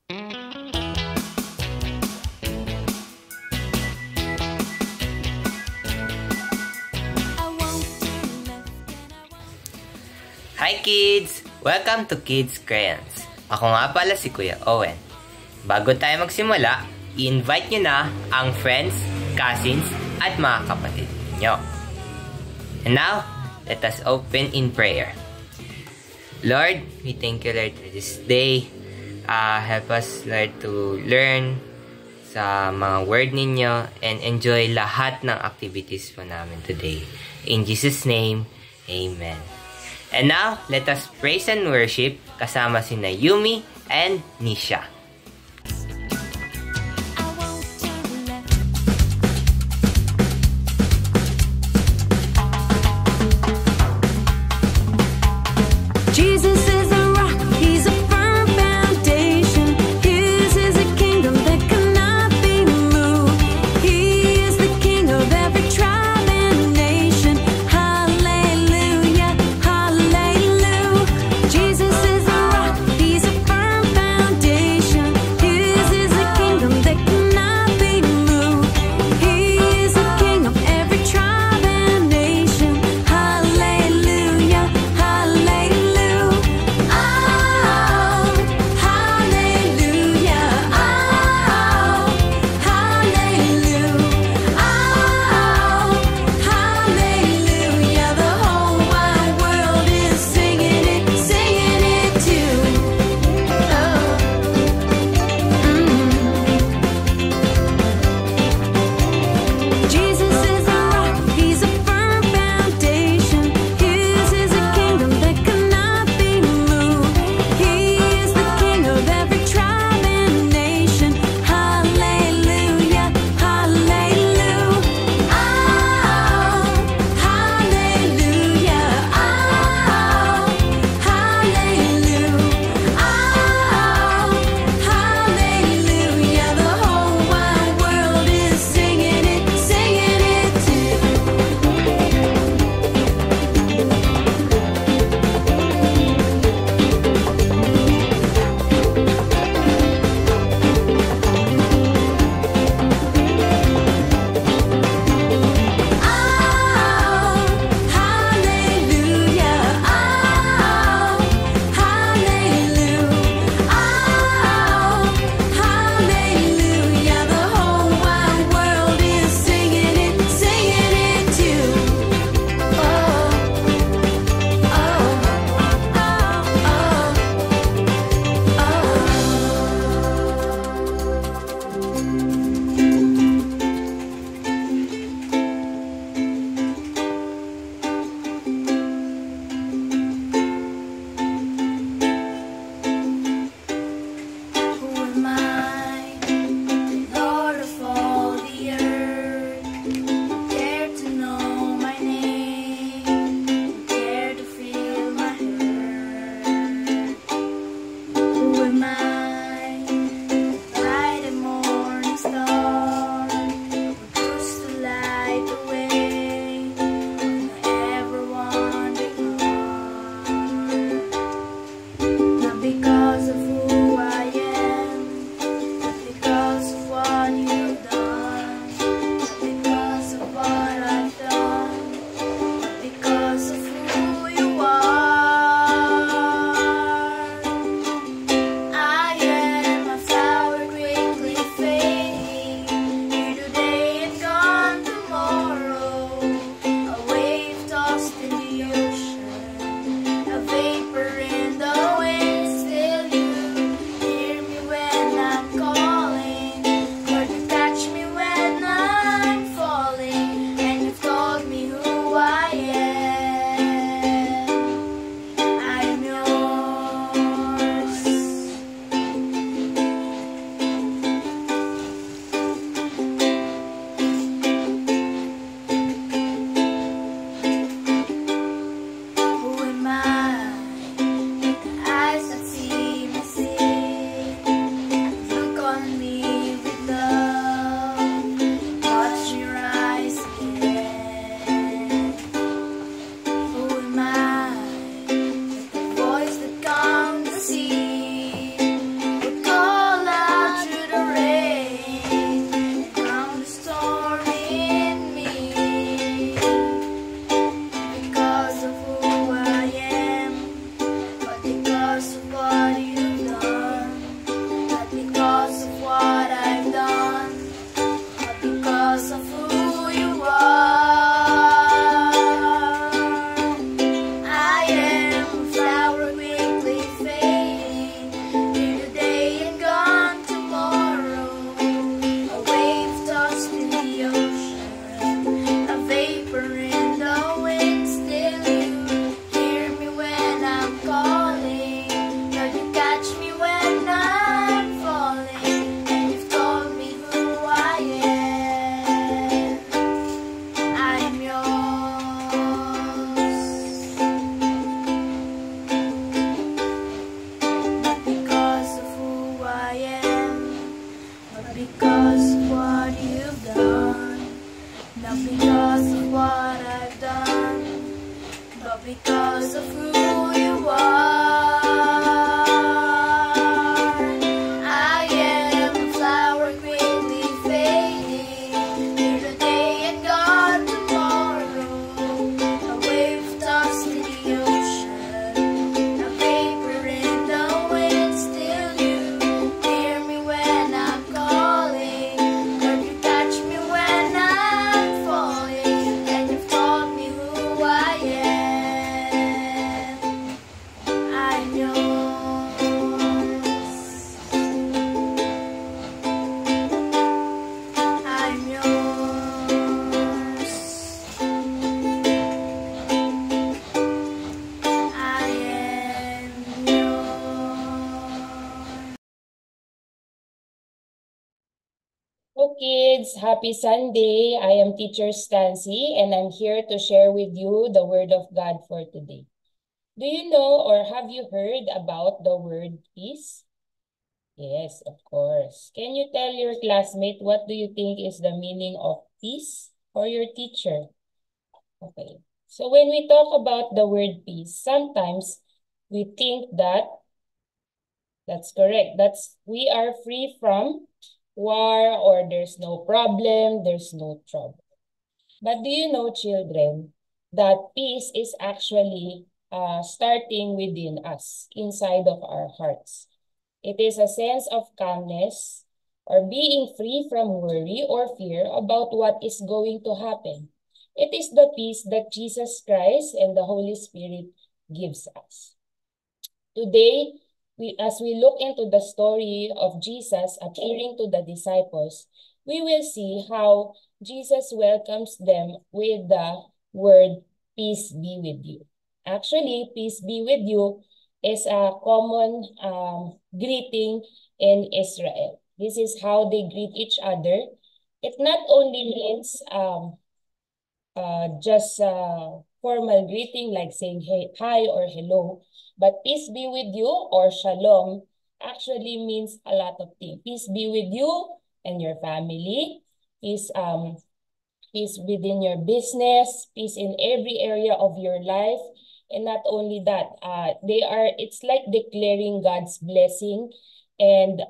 Hi kids! Welcome to Kids Crayons. Ako nga pala si Kuya Owen. Bago tayo magsimula, i-invite nyo na ang friends, cousins, at mga kapatid nyo. And now, let us open in prayer. Lord, we thank you, Lord, for this day. Help us, Lord, to learn sa mga word ninyo and enjoy lahat ng activities po namin today. In Jesus' name, Amen. And now, let us praise and worship kasama sina Yumi and Nisha. Jesus is a rock, he's a firm foundation. His is a kingdom that cannot be moved. He is the king of every tribe and nation. Hallelujah, hallelujah. Jesus is a rock, he's a firm foundation. kids. Happy Sunday. I am Teacher Stancy and I'm here to share with you the Word of God for today. Do you know or have you heard about the word peace? Yes, of course. Can you tell your classmate what do you think is the meaning of peace or your teacher? Okay. So when we talk about the word peace, sometimes we think that that's correct. We are free from war or there's no problem, there's no trouble. But do you know, children, that peace is actually starting within us, inside of our hearts. It is a sense of calmness or being free from worry or fear about what is going to happen. It is the peace that Jesus Christ and the Holy Spirit gives us. Today, as we look into the story of Jesus appearing to the disciples, we will see how Jesus welcomes them with the word, peace be with you. Actually, peace be with you is a common greeting in Israel. This is how they greet each other. It not only means just formal greeting like saying hey, hi or hello, but peace be with you or shalom actually means a lot of things. Peace be with you and your family. Peace within your business. Peace in every area of your life. And not only that, it's like declaring God's blessing and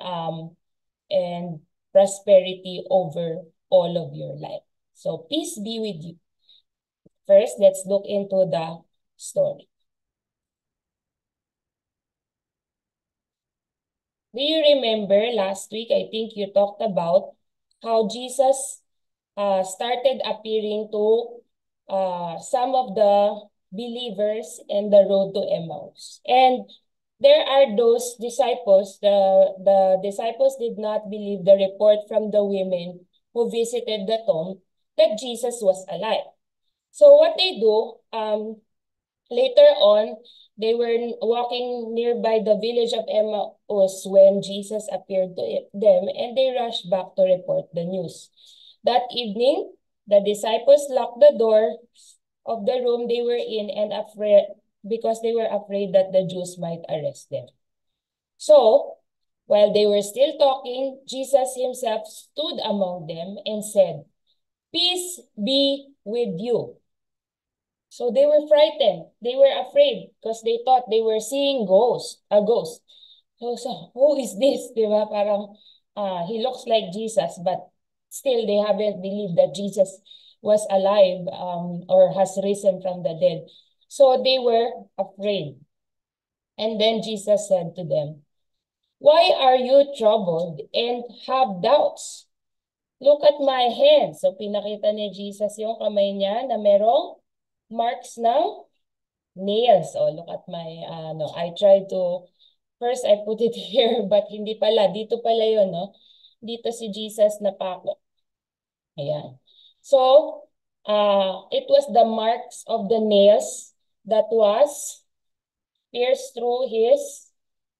prosperity over all of your life. So peace be with you. First, let's look into the story. Do you remember last week, I think you talked about how Jesus started appearing to some of the believers in the road to Emmaus. And there are those disciples, the disciples did not believe the report from the women who visited the tomb that Jesus was alive. So what they do, later on, they were walking nearby the village of Emmaus when Jesus appeared to them, and they rushed back to report the news. That evening, the disciples locked the door of the room they were in and because they were afraid that the Jews might arrest them. So, while they were still talking, Jesus himself stood among them and said, "Peace be with you." So they were frightened. They were afraid because they thought they were seeing a ghost. So who is this? Diba? Parang he looks like Jesus, but still they haven't believed that Jesus was alive or has risen from the dead. So they were afraid. And then Jesus said to them, "Why are you troubled and have doubts? Look at my hands." So pinakita ni Jesus yung kamay niya na merong marks ng nails. Oh, look at my, I tried to, first I put it here, but hindi pala. Dito pala yun, no? Dito si Jesus na pako. Ayan. So, it was the marks of the nails that was pierced through his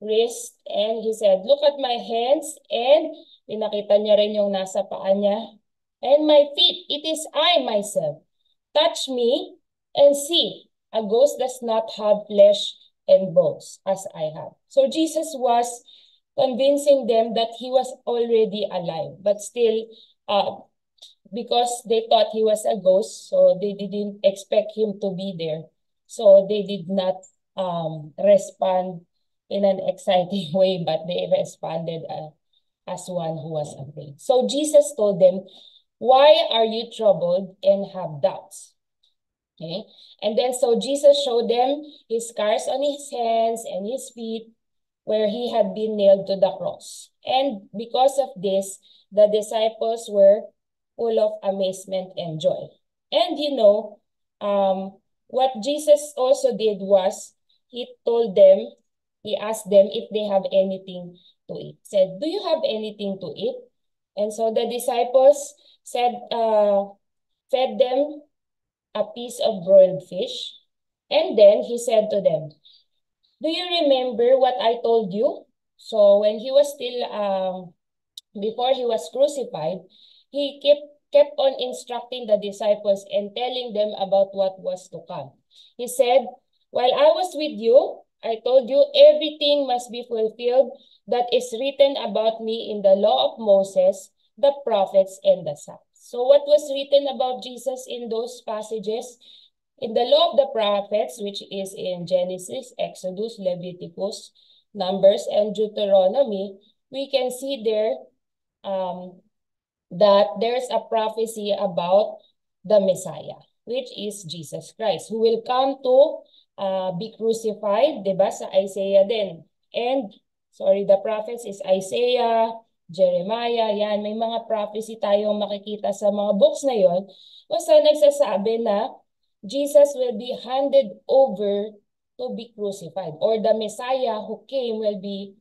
wrist. And he said, "Look at my hands." And pinakita niya rin yung nasa paa niya. "And my feet, it is I myself. Touch me and see. A ghost does not have flesh and bones as I have." So Jesus was convincing them that he was already alive, but still, because they thought he was a ghost, so they didn't expect him to be there. So they did not respond in an exciting way, but they responded as one who was afraid. So Jesus told them, "Why are you troubled and have doubts?" Okay. And then so Jesus showed them his scars on his hands and his feet where he had been nailed to the cross. And because of this, the disciples were full of amazement and joy. And you know, what Jesus also did was he asked them if they have anything to eat. He said, "Do you have anything to eat?" And so the disciples fed them a piece of broiled fish. And then he said to them, "Do you remember what I told you?" So when he was still, before he was crucified, he kept on instructing the disciples and telling them about what was to come. He said, "While I was with you, I told you everything must be fulfilled that is written about me in the law of Moses, the prophets, and the Psalms." So what was written about Jesus in those passages? In the law of the prophets, which is in Genesis, Exodus, Leviticus, Numbers, and Deuteronomy, we can see there that there's a prophecy about the Messiah, which is Jesus Christ, who will come to be crucified, diba, sa Isaiah din. And, the prophets is Isaiah, Jeremiah, yan. May mga prophecy tayong makikita sa mga books na yon. Basta nagsasabi na Jesus will be handed over to be crucified, or the Messiah who came will be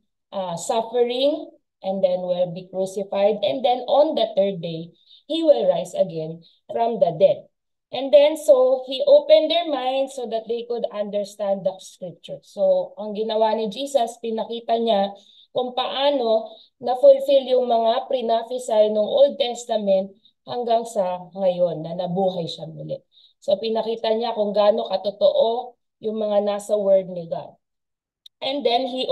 suffering and then will be crucified, and then on the third day, he will rise again from the dead. And then, so, he opened their minds so that they could understand the scripture. So, ang ginawa ni Jesus, pinakita niya kung paano na-fulfill yung mga pre-prophesy ng Old Testament hanggang sa ngayon na nabuhay siya muli. So, pinakita niya kung gaano katotoo yung mga nasa word ni God. And then, he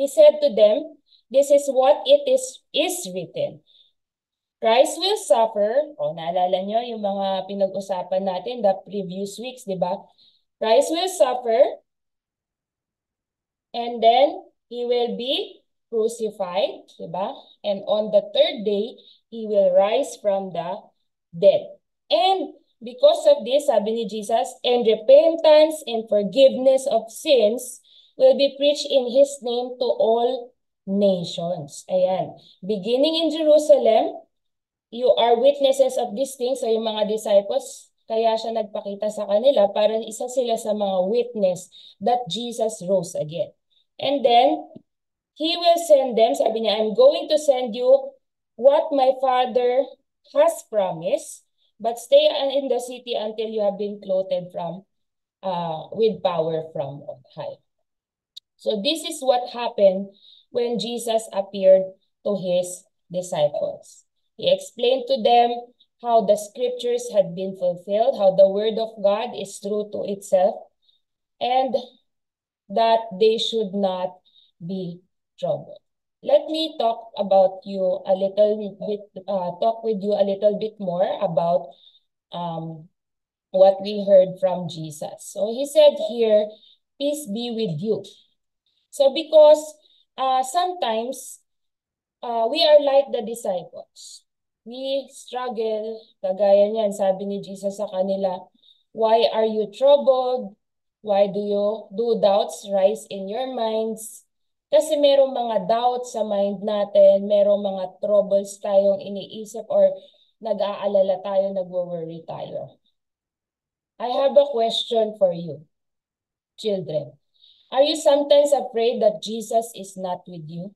said to them, "This is what it is written. Christ will suffer." O, naalala nyo yung mga pinag-usapan natin the previous weeks, di ba? Christ will suffer, and then he will be crucified, di ba? And on the third day, he will rise from the dead. And because of this, sabi ni Jesus, "and repentance and forgiveness of sins will be preached in his name to all nations." Ayan. Beginning in Jerusalem, you are witnesses of these things. So yung mga disciples, kaya siya nagpakita sa kanila para isa sila sa mga witness that Jesus rose again. And then, he will send them, sabi niya, "I'm going to send you what my Father has promised, but stay in the city until you have been clothed with power from on high." So this is what happened when Jesus appeared to his disciples. He explained to them how the scriptures had been fulfilled, how the word of God is true to itself, and that they should not be troubled. Let me talk with you a little bit more about what we heard from Jesus. So he said here, "Peace be with you." So because sometimes we are like the disciples. We struggle, kagaya niyan, sabi ni Jesus sa kanila, "Why are you troubled? Why do doubts rise in your minds?" Kasi merong mga doubts sa mind natin, merong mga troubles tayong iniisip or nag-aalala tayo, nagwo-worry tayo. I have a question for you, children. Are you sometimes afraid that Jesus is not with you?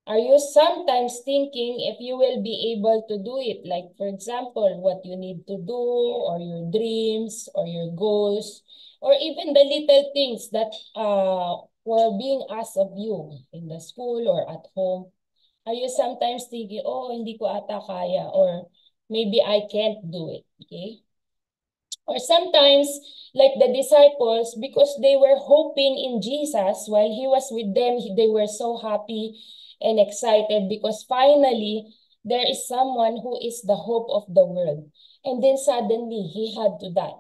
Are you sometimes thinking if you will be able to do it? Like, for example, what you need to do, or your dreams, or your goals, or even the little things that were being asked of you in the school or at home. Are you sometimes thinking, "Oh, hindi ko ata kaya," or "Maybe I can't do it," okay? Or sometimes, like the disciples, because they were hoping in Jesus while he was with them, they were so happy and excited because finally, there is someone who is the hope of the world. And then suddenly, he had to die.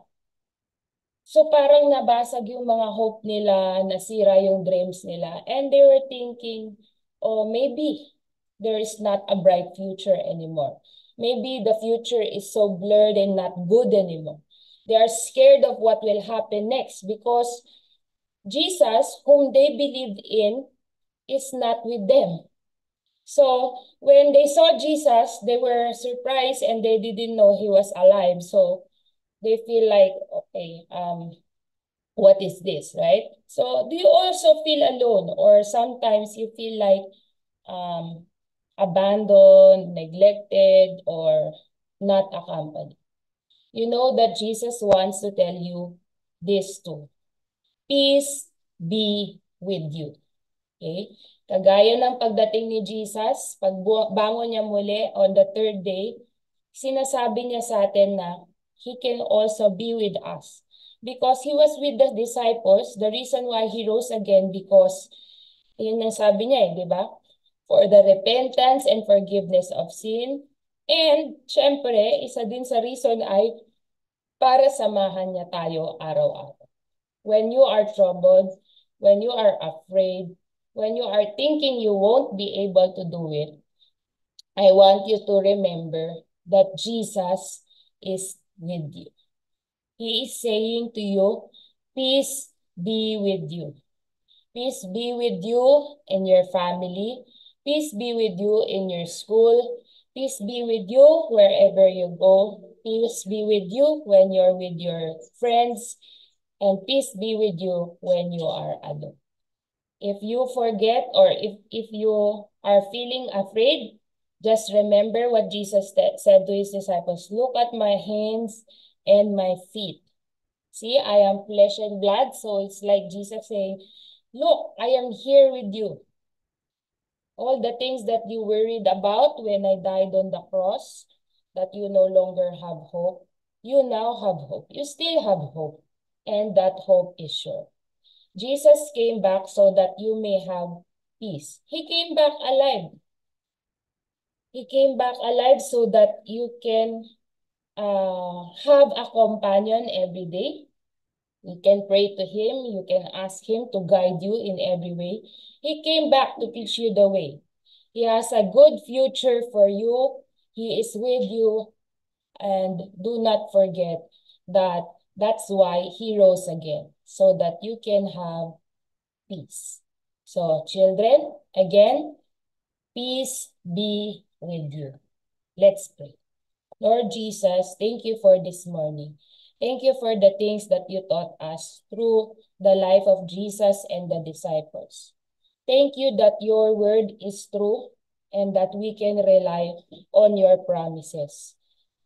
So parang nabasag yung mga hope nila, nasira yung dreams nila. And they were thinking, "Oh, maybe there is not a bright future anymore. Maybe the future is so blurred and not good anymore." They are scared of what will happen next because Jesus, whom they believed in, is not with them. So when they saw Jesus, they were surprised and they didn't know he was alive. So they feel like, okay, what is this, right? So do you also feel alone, or sometimes you feel like abandoned, neglected, or not accompanied? You know that Jesus wants to tell you this too. Peace be with you. Okay? Kagaya ng pagdating ni Jesus, pagbangon niya muli on the third day, sinasabi niya sa atin na He can also be with us. Because He was with the disciples, the reason why He rose again, because yun ang sabi niya di ba? For the repentance and forgiveness of sin. And, syempre, isa din sa reason ay para samahan niya tayo araw-araw. When you are troubled, when you are afraid, when you are thinking you won't be able to do it, I want you to remember that Jesus is with you. He is saying to you, peace be with you. Peace be with you in your family. Peace be with you in your school. Peace be with you wherever you go. Peace be with you when you're with your friends. And peace be with you when you are alone. If you forget or if you are feeling afraid, just remember what Jesus said to his disciples. Look at my hands and my feet. See, I am flesh and blood. So it's like Jesus saying, look, I am here with you. All the things that you worried about when I died on the cross, that you no longer have hope, you now have hope. You still have hope. And that hope is sure. Jesus came back so that you may have peace. He came back alive. He came back alive so that you can have a companion every day. You can pray to him. You can ask him to guide you in every way. He came back to teach you the way. He has a good future for you. He is with you. And do not forget that that's why he rose again, so that you can have peace. So, children, again, peace be with you. Let's pray. Lord Jesus, thank you for this morning. Thank you for the things that you taught us through the life of Jesus and the disciples. Thank you that your word is true and that we can rely on your promises.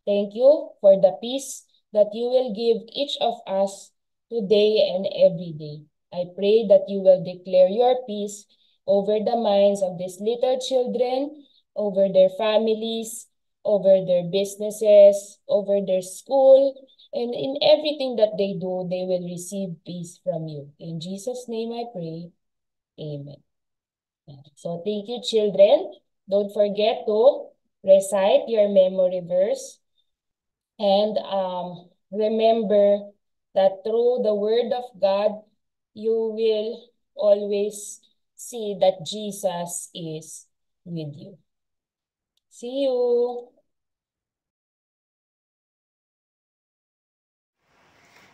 Thank you for the peace that you will give each of us today and every day. I pray that you will declare your peace over the minds of these little children, over their families, over their businesses, over their school, and in everything that they do, they will receive peace from you. In Jesus' name I pray. Amen. So thank you, children. Don't forget to recite your memory verse. And remember that through the word of God, you will always see that Jesus is with you. See you.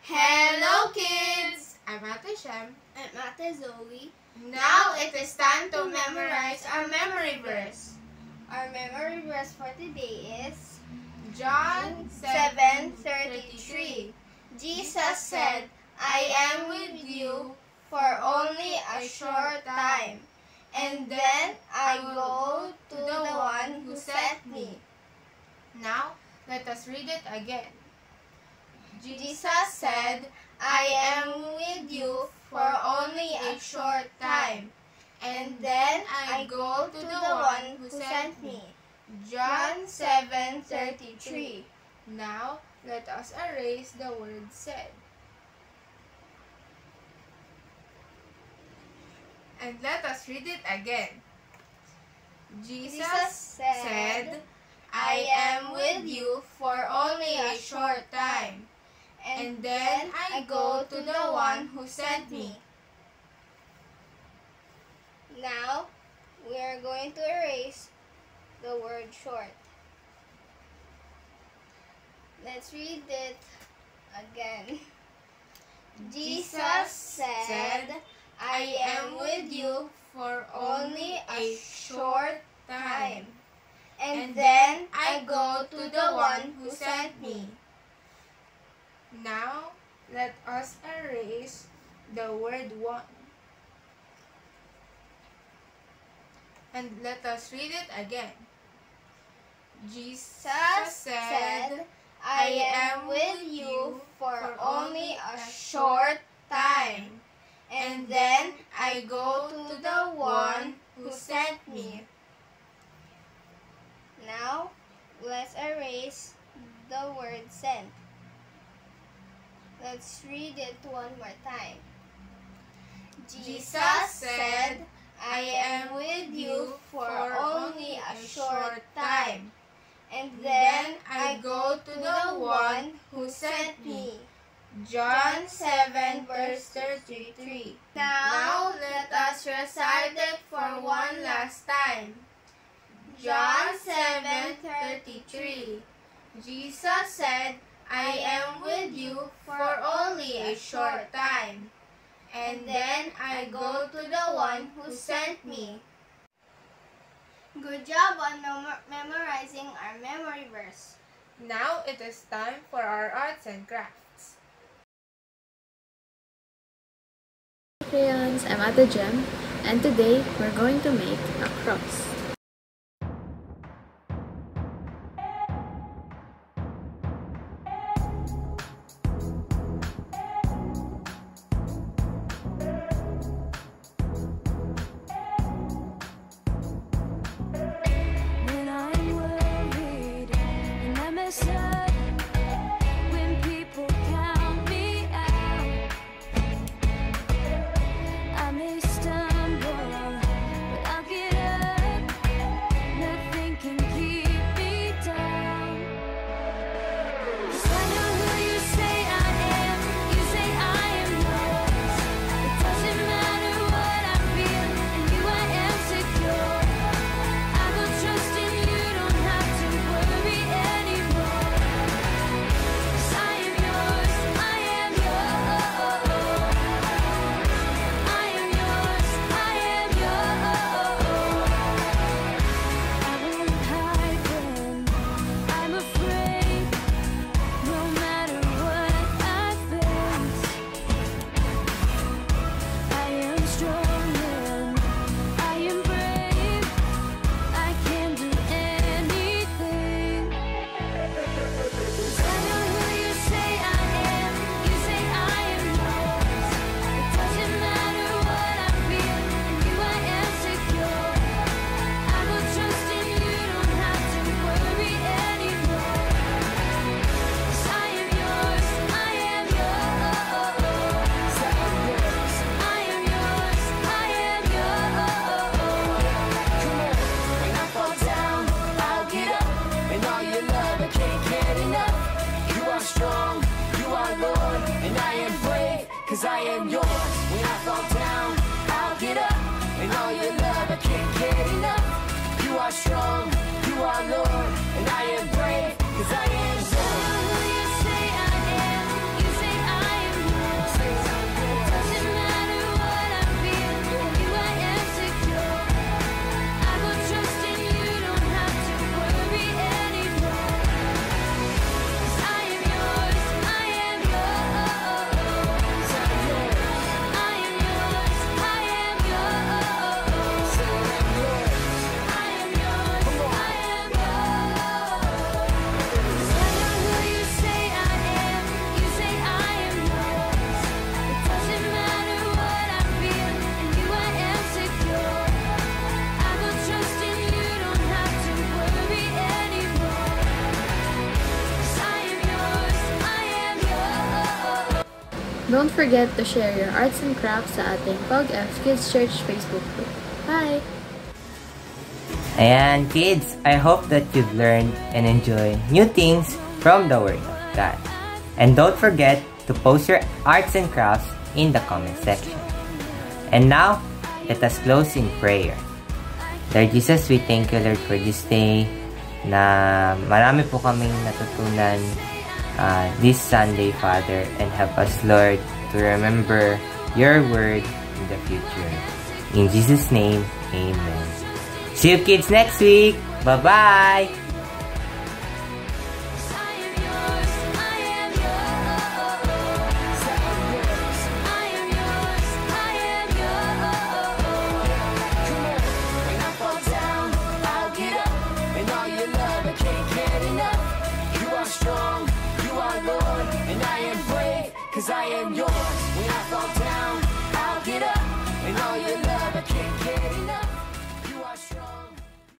Hello, kids! I'm Ate Shem. I'm Ate Zoe. Now it is time to memorize our memory verse. Our memory verse for today is John 7:33. Jesus said, I am with you for only a short time, and then I go to the one who sent me. Now, let us read it again. Jesus said, I am with you for only a short time, and then I go to the one who sent me. John 7:33. Now, let us erase the word said. And let us read it again. Jesus said, I am with you for only a short time, and then I go to the one who sent me. Now, we are going to erase the word short. Let's read it again. Jesus said, I am with you for only a short time, and then I go to the one who sent me. Now, let us erase the word one. And let us read it again. Jesus said, I am with you for only a short time, and then I go to the one who sent me. Now, let's erase the word sent. Let's read it one more time. Jesus said, I am with you for only a short time, and then I go to the one who sent me. John 7 verse 33. Now let us recite it for one last time. John 7:33. Jesus said, I am with you for only a short time, and then I go to the one who sent me. Good job on memorizing our memory verse. Now it is time for our arts and crafts. Crayons, I'm Ate Jem, and today we're going to make a cross. When I'm worried and I mess up, when people count me out, I may stumble, but I'll get up. Nothing can keep me down. 'Cause I know who you say I am. You say I am yours. It doesn't matter what I feel, and you I am secure. I will trust in you, don't have to worry anymore. 'Cause I am yours, I am yours. I am yours, I am yours. I won't hide when I'm afraid, no matter what I face. I am strong and I am brave. I can do anything. 'Cause I know who you say I am. You say I am yours. It doesn't matter what I feel, and you I am secure. I will trust in you, don't have to worry anymore. 'Cause I am yours, I am yours. I am yours, I am yours. When I fall down, I'll get up. And all your love, I can't get enough. You are strong, you are Lord, and I am brave, 'cause I am yours. When I fall down, I'll get up. And all your love, I can't get enough. You are strong, you are Lord, and I am brave, 'cause I am yours. Who you say I am, you say I am yours. It doesn't matter what I feel, and you I am secure. I will trust in you, don't have to worry anymore. 'Cause I am yours, I am yours. I am yours, I am yours. I am yours, I am yours. I know who you say I am. You say I am yours. It doesn't matter what I feel, and you I am secure. I will trust in you, don't have to worry anymore. 'Cause I am yours, I am yours. Don't forget to share your arts and crafts sa ating PogF Kids Church Facebook group. Bye! Ayan, kids, I hope that you've learned and enjoyed new things from the Word of God. And don't forget to post your arts and crafts in the comment section. And now, let us close in prayer. Lord Jesus, we thank you, Lord, for this day na marami po kaming natutunan this Sunday, Father, and help us, Lord, to remember your word in the future. In Jesus' name, amen. See you kids next week. Bye-bye.